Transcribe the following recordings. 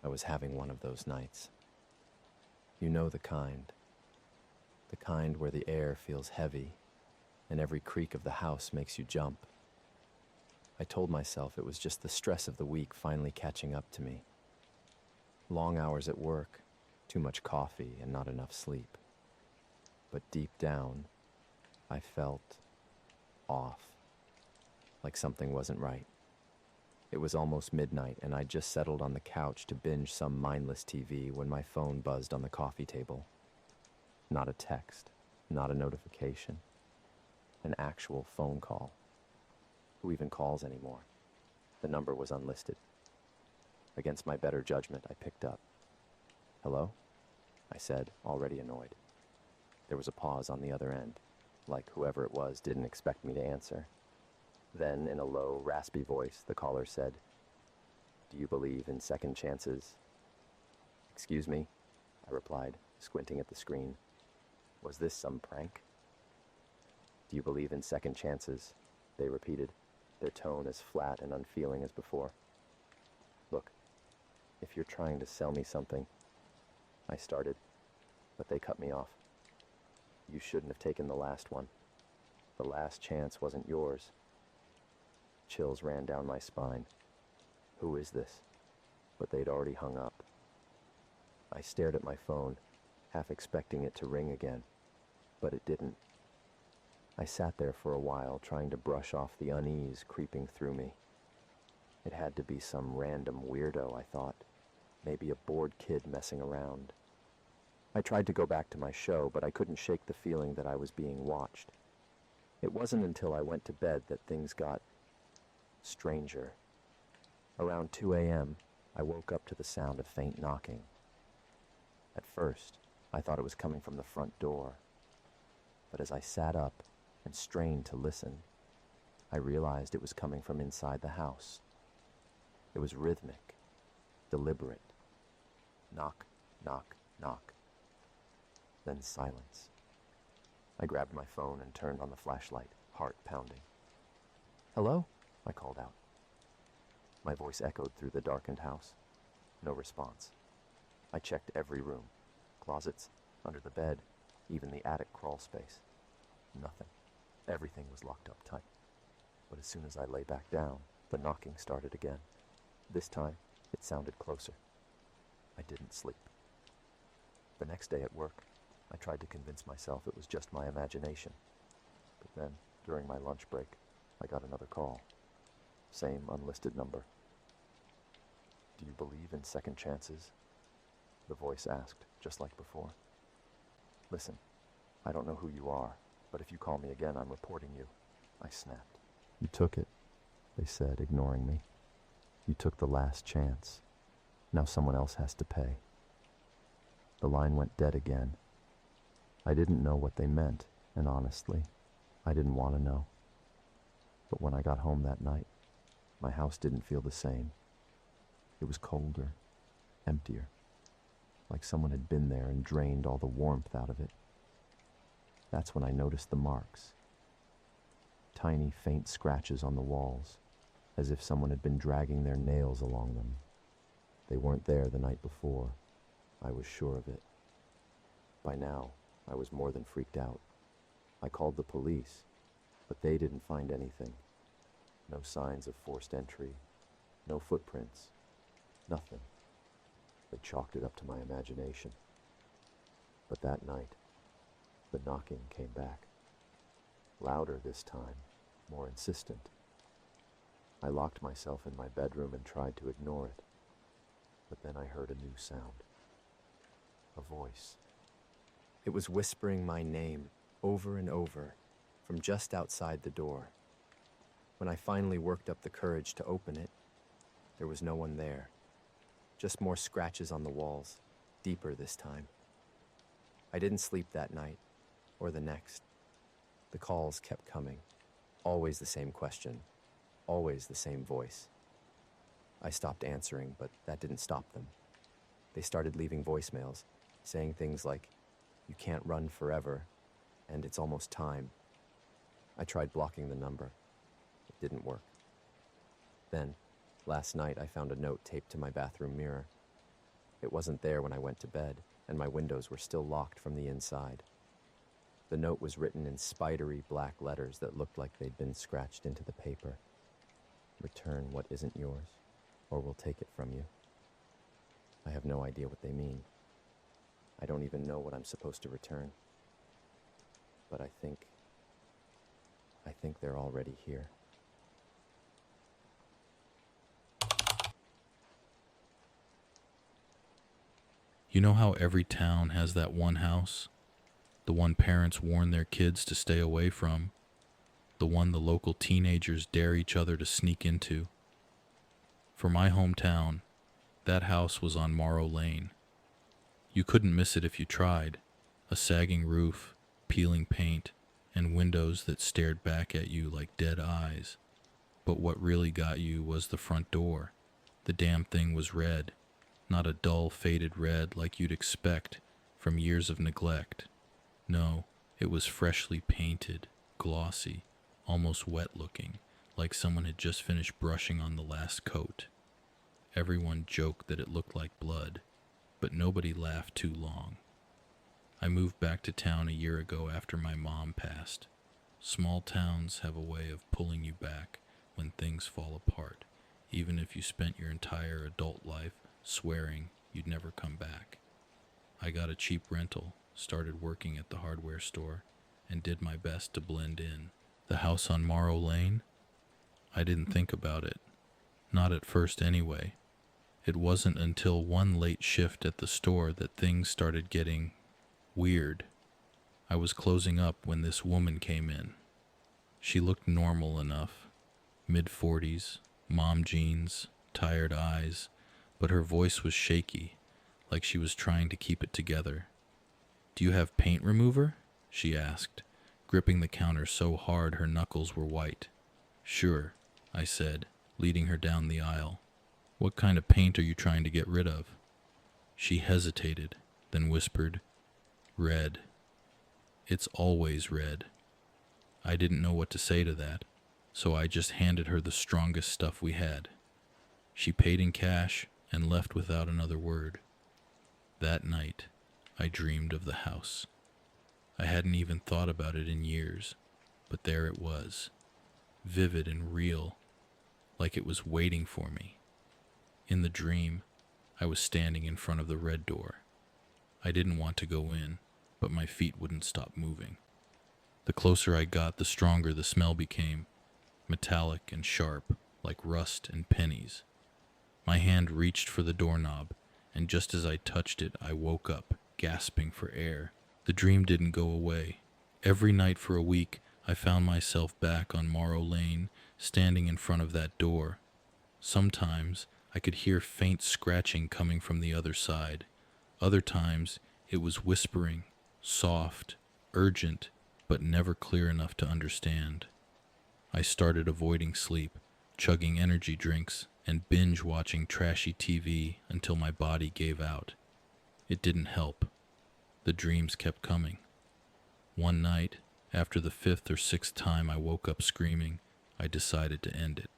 was having one of those nights. You know the kind. The kind where the air feels heavy and every creak of the house makes you jump. I told myself it was just the stress of the week finally catching up to me. Long hours at work, too much coffee, and not enough sleep. But deep down, I felt off, like something wasn't right. It was almost midnight, and I'd just settled on the couch to binge some mindless TV when my phone buzzed on the coffee table. Not a text, not a notification. An actual phone call. Who even calls anymore? The number was unlisted. Against my better judgment, I picked up. "Hello?" I said, already annoyed. There was a pause on the other end, like whoever it was didn't expect me to answer. Then, in a low, raspy voice, the caller said, "Do you believe in second chances?" "Excuse me," I replied, squinting at the screen. Was this some prank? "Do you believe in second chances?" they repeated, their tone as flat and unfeeling as before. "Look, if you're trying to sell me something," I started, but they cut me off. "You shouldn't have taken the last one. The last chance wasn't yours." Chills ran down my spine. Who is this? But they'd already hung up. I stared at my phone, half expecting it to ring again, but it didn't. I sat there for a while, trying to brush off the unease creeping through me. It had to be some random weirdo, I thought. Maybe a bored kid messing around. I tried to go back to my show, but I couldn't shake the feeling that I was being watched. It wasn't until I went to bed that things got stranger. Around 2 a.m., I woke up to the sound of faint knocking. At first, I thought it was coming from the front door. But as I sat up and strained to listen, I realized it was coming from inside the house. It was rhythmic, deliberate. Knock, knock, knock. Then silence. I grabbed my phone and turned on the flashlight, heart pounding. "Hello?" I called out. My voice echoed through the darkened house. No response. I checked every room, closets, under the bed, even the attic crawl space. Nothing. Everything was locked up tight. But as soon as I lay back down, the knocking started again. This time, it sounded closer. I didn't sleep. The next day at work, I tried to convince myself it was just my imagination. But then, during my lunch break, I got another call. Same unlisted number. "Do you believe in second chances?" the voice asked, just like before. "Listen, I don't know who you are, but if you call me again, I'm reporting you," I snapped. "You took it," they said, ignoring me. "You took the last chance. Now someone else has to pay." The line went dead again. I didn't know what they meant, and honestly, I didn't want to know. But when I got home that night, my house didn't feel the same. It was colder, emptier, like someone had been there and drained all the warmth out of it. That's when I noticed the marks. Tiny, faint scratches on the walls, as if someone had been dragging their nails along them. They weren't there the night before. I was sure of it. By now, I was more than freaked out. I called the police, but they didn't find anything. No signs of forced entry, no footprints, nothing. They chalked it up to my imagination. But that night, the knocking came back. Louder this time, more insistent. I locked myself in my bedroom and tried to ignore it. But then I heard a new sound. A voice. It was whispering my name over and over from just outside the door. When I finally worked up the courage to open it, there was no one there. Just more scratches on the walls, deeper this time. I didn't sleep that night, or the next. The calls kept coming. Always the same question. Always the same voice. I stopped answering, but that didn't stop them. They started leaving voicemails, saying things like, "You can't run forever," and "It's almost time." I tried blocking the number. It didn't work. Then, last night I found a note taped to my bathroom mirror. It wasn't there when I went to bed, and my windows were still locked from the inside. The note was written in spidery black letters that looked like they'd been scratched into the paper. Return what isn't yours, or we'll take it from you. I have no idea what they mean. I don't even know what I'm supposed to return. But I think they're already here. You know how every town has that one house? The one parents warn their kids to stay away from. The one the local teenagers dare each other to sneak into. For my hometown, that house was on Morrow Lane. You couldn't miss it if you tried. A sagging roof, peeling paint, and windows that stared back at you like dead eyes. But what really got you was the front door. The damn thing was red. Not a dull, faded red like you'd expect from years of neglect. No, it was freshly painted, glossy, almost wet-looking, like someone had just finished brushing on the last coat. Everyone joked that it looked like blood, but nobody laughed too long. I moved back to town a year ago after my mom passed. Small towns have a way of pulling you back when things fall apart, even if you spent your entire adult life swearing you'd never come back. I got a cheap rental, started working at the hardware store, and did my best to blend in. The house on Morrow Lane? I didn't think about it. Not at first anyway. It wasn't until one late shift at the store that things started getting weird. I was closing up when this woman came in. She looked normal enough. Mid-40s, mom jeans, tired eyes, but her voice was shaky, like she was trying to keep it together. "Do you have paint remover?" she asked, gripping the counter so hard her knuckles were white. "Sure," I said, leading her down the aisle. "What kind of paint are you trying to get rid of?" She hesitated, then whispered, "Red." "It's always red." I didn't know what to say to that, so I just handed her the strongest stuff we had. She paid in cash and left without another word. That night, I dreamed of the house. I hadn't even thought about it in years, but there it was, vivid and real, like it was waiting for me. In the dream, I was standing in front of the red door. I didn't want to go in, but my feet wouldn't stop moving. The closer I got, the stronger the smell became, metallic and sharp, like rust and pennies. My hand reached for the doorknob, and just as I touched it, I woke up, gasping for air. The dream didn't go away. Every night for a week, I found myself back on Morrow Lane, standing in front of that door. Sometimes, I could hear faint scratching coming from the other side. Other times, it was whispering, soft, urgent, but never clear enough to understand. I started avoiding sleep, chugging energy drinks, and binge-watching trashy TV until my body gave out. It didn't help. The dreams kept coming. One night, after the 5th or 6th time I woke up screaming, I decided to end it.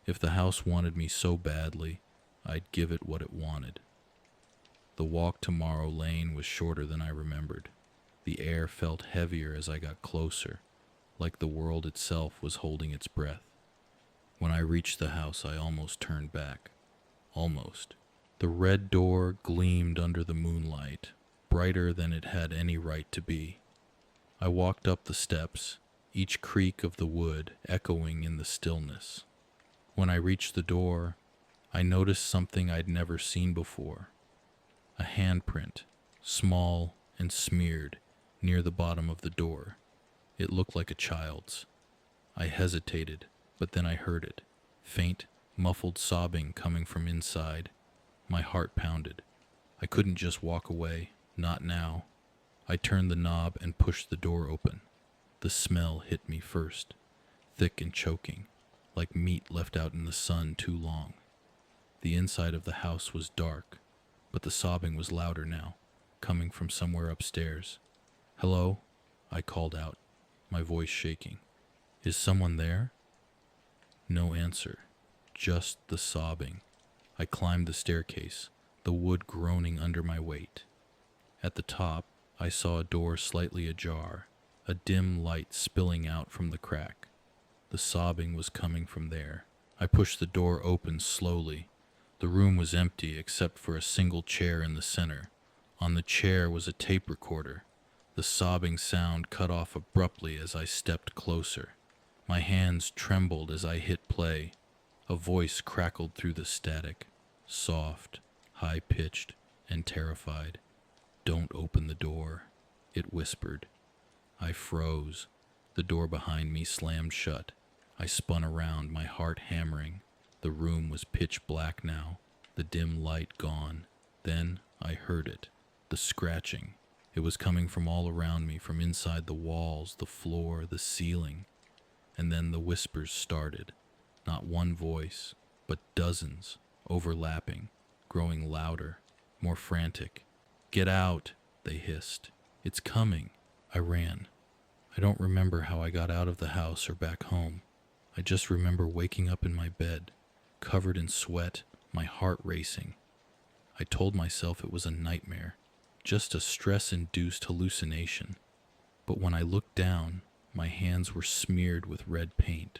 If the house wanted me so badly, I'd give it what it wanted. The walk to Morrow Lane was shorter than I remembered. The air felt heavier as I got closer, like the world itself was holding its breath. When I reached the house, I almost turned back. Almost. The red door gleamed under the moonlight, brighter than it had any right to be. I walked up the steps, each creak of the wood echoing in the stillness. When I reached the door, I noticed something I'd never seen before. A handprint, small and smeared, near the bottom of the door. It looked like a child's. I hesitated, but then I heard it. Faint, muffled sobbing coming from inside. My heart pounded. I couldn't just walk away, not now. I turned the knob and pushed the door open. The smell hit me first, thick and choking, like meat left out in the sun too long. The inside of the house was dark, but the sobbing was louder now, coming from somewhere upstairs. "Hello?" I called out, my voice shaking. "Is someone there?" No answer, just the sobbing. I climbed the staircase, the wood groaning under my weight. At the top, I saw a door slightly ajar, a dim light spilling out from the crack. The sobbing was coming from there. I pushed the door open slowly. The room was empty except for a single chair in the center. On the chair was a tape recorder. The sobbing sound cut off abruptly as I stepped closer. My hands trembled as I hit play. A voice crackled through the static, soft, high-pitched, and terrified. "Don't open the door," it whispered. I froze. The door behind me slammed shut. I spun around, my heart hammering. The room was pitch black now, the dim light gone. Then I heard it, the scratching. It was coming from all around me, from inside the walls, the floor, the ceiling. And then the whispers started. Not one voice, but dozens, overlapping, growing louder, more frantic. "Get out," they hissed. "It's coming." I ran. I don't remember how I got out of the house or back home. I just remember waking up in my bed, covered in sweat, my heart racing. I told myself it was a nightmare, just a stress-induced hallucination. But when I looked down, my hands were smeared with red paint.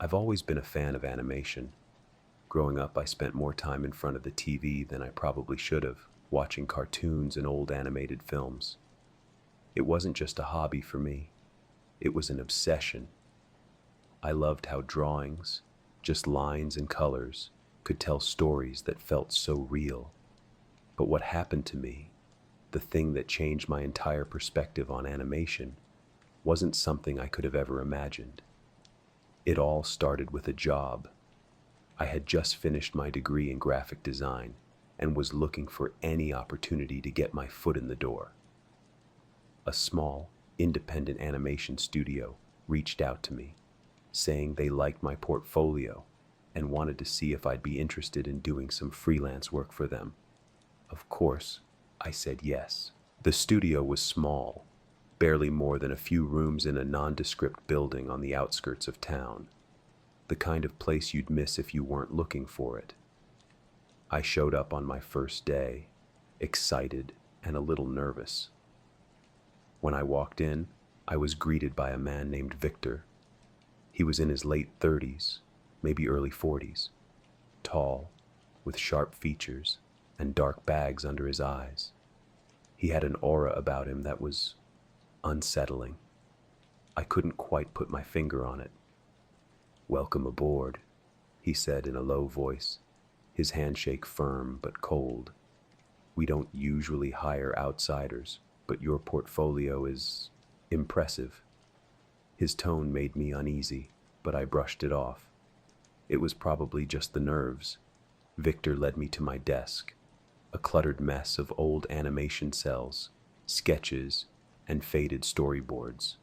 I've always been a fan of animation. Growing up, I spent more time in front of the TV than I probably should have, watching cartoons and old animated films. It wasn't just a hobby for me, it was an obsession. I loved how drawings, just lines and colors, could tell stories that felt so real. But what happened to me, the thing that changed my entire perspective on animation, wasn't something I could have ever imagined. It all started with a job. I had just finished my degree in graphic design and was looking for any opportunity to get my foot in the door. A small, independent animation studio reached out to me, saying they liked my portfolio and wanted to see if I'd be interested in doing some freelance work for them. Of course, I said yes. The studio was small, barely more than a few rooms in a nondescript building on the outskirts of town, the kind of place you'd miss if you weren't looking for it. I showed up on my first day, excited and a little nervous. When I walked in, I was greeted by a man named Victor. He was in his late 30s, maybe early 40s, tall, with sharp features and dark bags under his eyes. He had an aura about him that was unsettling. I couldn't quite put my finger on it. "Welcome aboard," he said in a low voice, his handshake firm but cold. "We don't usually hire outsiders, but your portfolio is impressive." His tone made me uneasy, but I brushed it off. It was probably just the nerves. Victor led me to my desk, a cluttered mess of old animation cells, sketches, and faded storyboards.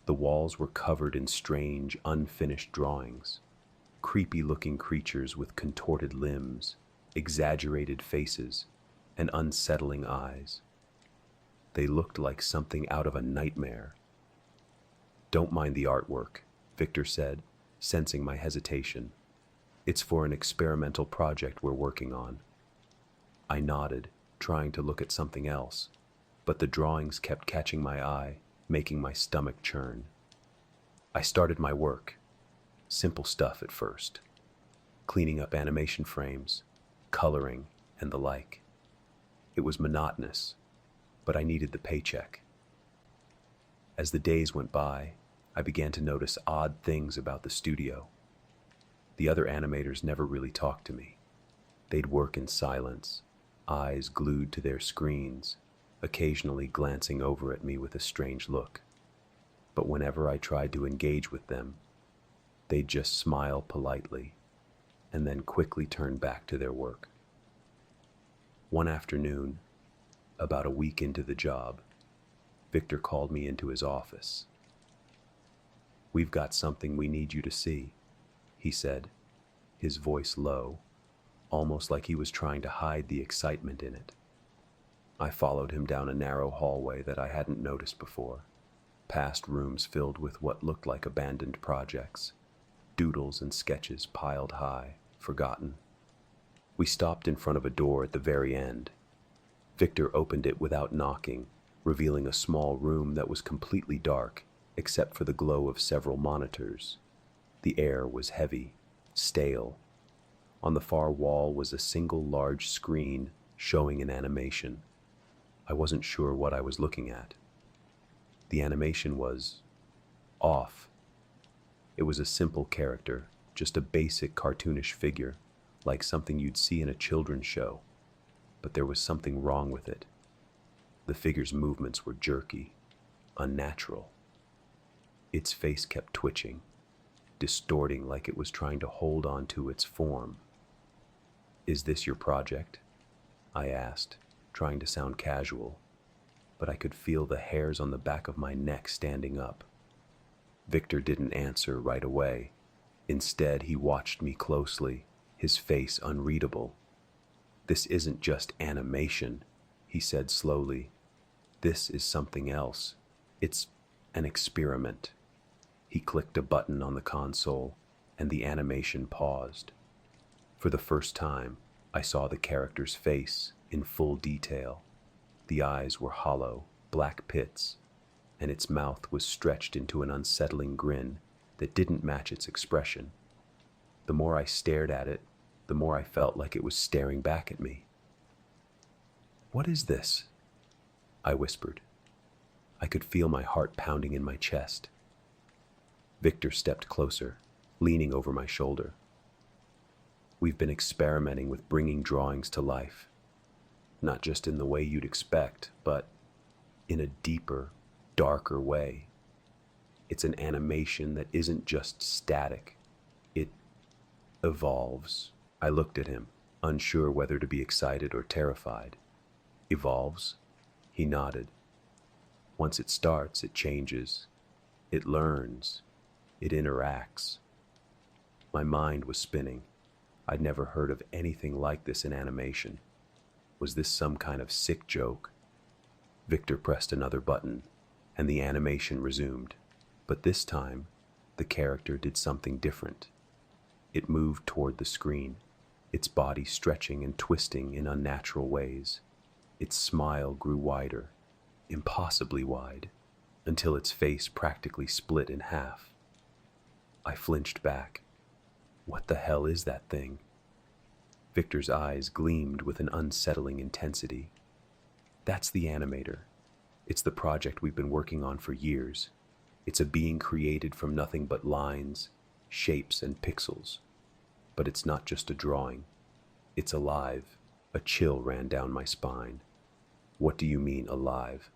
The walls were covered in strange, unfinished drawings, creepy-looking creatures with contorted limbs, exaggerated faces, and unsettling eyes. They looked like something out of a nightmare. "Don't mind the artwork," Victor said, sensing my hesitation. "It's for an experimental project we're working on." I nodded, trying to look at something else, but the drawings kept catching my eye, making my stomach churn. I started my work. Simple stuff at first. Cleaning up animation frames, coloring, and the like. It was monotonous, but I needed the paycheck. As the days went by, I began to notice odd things about the studio. The other animators never really talked to me. They'd work in silence, eyes glued to their screens, occasionally glancing over at me with a strange look. But whenever I tried to engage with them, they'd just smile politely and then quickly turn back to their work. One afternoon, about a week into the job, Victor called me into his office. "We've got something we need you to see," he said, his voice low, almost like he was trying to hide the excitement in it. I followed him down a narrow hallway that I hadn't noticed before. past rooms filled with what looked like abandoned projects, doodles and sketches piled high, forgotten. We stopped in front of a door at the very end. Victor opened it without knocking, revealing a small room that was completely dark, except for the glow of several monitors. The air was heavy, stale. On the far wall was a single large screen showing an animation. I wasn't sure what I was looking at. The animation was off. It was a simple character, just a basic cartoonish figure, like something you'd see in a children's show. But there was something wrong with it. The figure's movements were jerky, unnatural. Its face kept twitching, distorting like it was trying to hold on to its form. "Is this your project?" I asked, trying to sound casual, but I could feel the hairs on the back of my neck standing up. Victor didn't answer right away. Instead, he watched me closely, his face unreadable. "This isn't just animation," he said slowly. "This is something else. It's an experiment." He clicked a button on the console, and the animation paused. For the first time, I saw the character's face in full detail. The eyes were hollow, black pits, and its mouth was stretched into an unsettling grin that didn't match its expression. The more I stared at it, the more I felt like it was staring back at me. "What is this?" I whispered. I could feel my heart pounding in my chest. Victor stepped closer, leaning over my shoulder. "We've been experimenting with bringing drawings to life. Not just in the way you'd expect, but in a deeper, darker way. It's an animation that isn't just static. It evolves." I looked at him, unsure whether to be excited or terrified. "Evolves?" He nodded. "Once it starts, it changes. It learns. It interacts." My mind was spinning. I'd never heard of anything like this in animation. Was this some kind of sick joke? Victor pressed another button, and the animation resumed. But this time, the character did something different. It moved toward the screen, its body stretching and twisting in unnatural ways. Its smile grew wider, impossibly wide, until its face practically split in half. I flinched back. What the hell is that thing? Victor's eyes gleamed with an unsettling intensity. "That's the animator. It's the project we've been working on for years. It's a being created from nothing but lines, shapes, and pixels. But it's not just a drawing. It's alive." A chill ran down my spine. "What do you mean, alive?"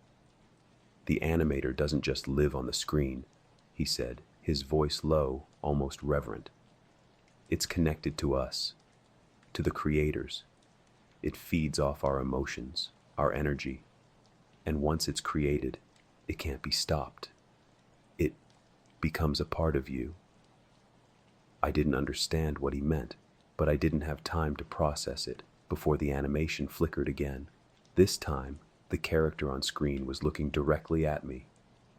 "The animator doesn't just live on the screen," he said, his voice low, almost reverent. "It's connected to us, to the creators. It feeds off our emotions, our energy. And once it's created, it can't be stopped. It becomes a part of you." I didn't understand what he meant, but I didn't have time to process it before the animation flickered again. This time, the character on screen was looking directly at me.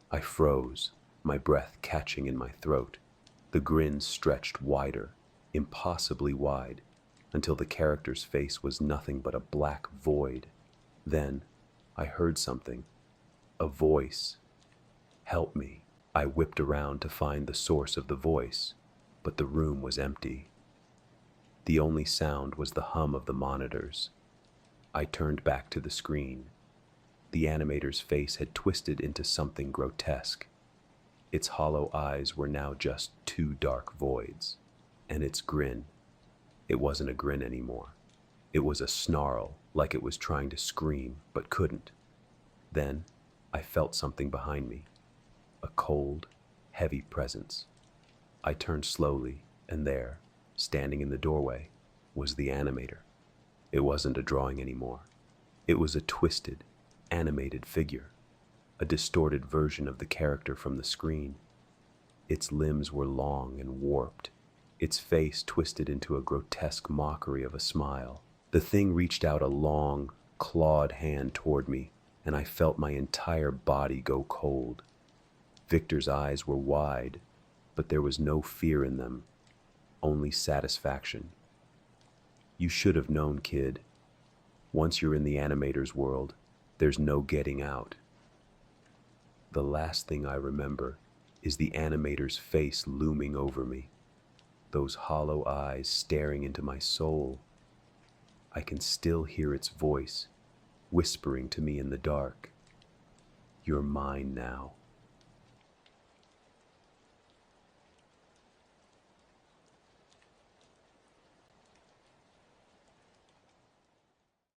I froze, my breath catching in my throat. The grin stretched wider, impossibly wide, until the character's face was nothing but a black void. Then, I heard something. A voice. "Help me." I whipped around to find the source of the voice, but the room was empty. The only sound was the hum of the monitors. I turned back to the screen. The animator's face had twisted into something grotesque. Its hollow eyes were now just two dark voids. And its grin, it wasn't a grin anymore. It was a snarl, like it was trying to scream, but couldn't. Then, I felt something behind me. A cold, heavy presence. I turned slowly, and there, standing in the doorway, was the animator. It wasn't a drawing anymore. It was a twisted, animated figure, a distorted version of the character from the screen. Its limbs were long and warped, its face twisted into a grotesque mockery of a smile. The thing reached out a long, clawed hand toward me, and I felt my entire body go cold. Victor's eyes were wide, but there was no fear in them, only satisfaction. You should have known, kid. Once you're in the animator's world, there's no getting out. The last thing I remember is the animator's face looming over me, those hollow eyes staring into my soul. I can still hear its voice, whispering to me in the dark, "You're mine now."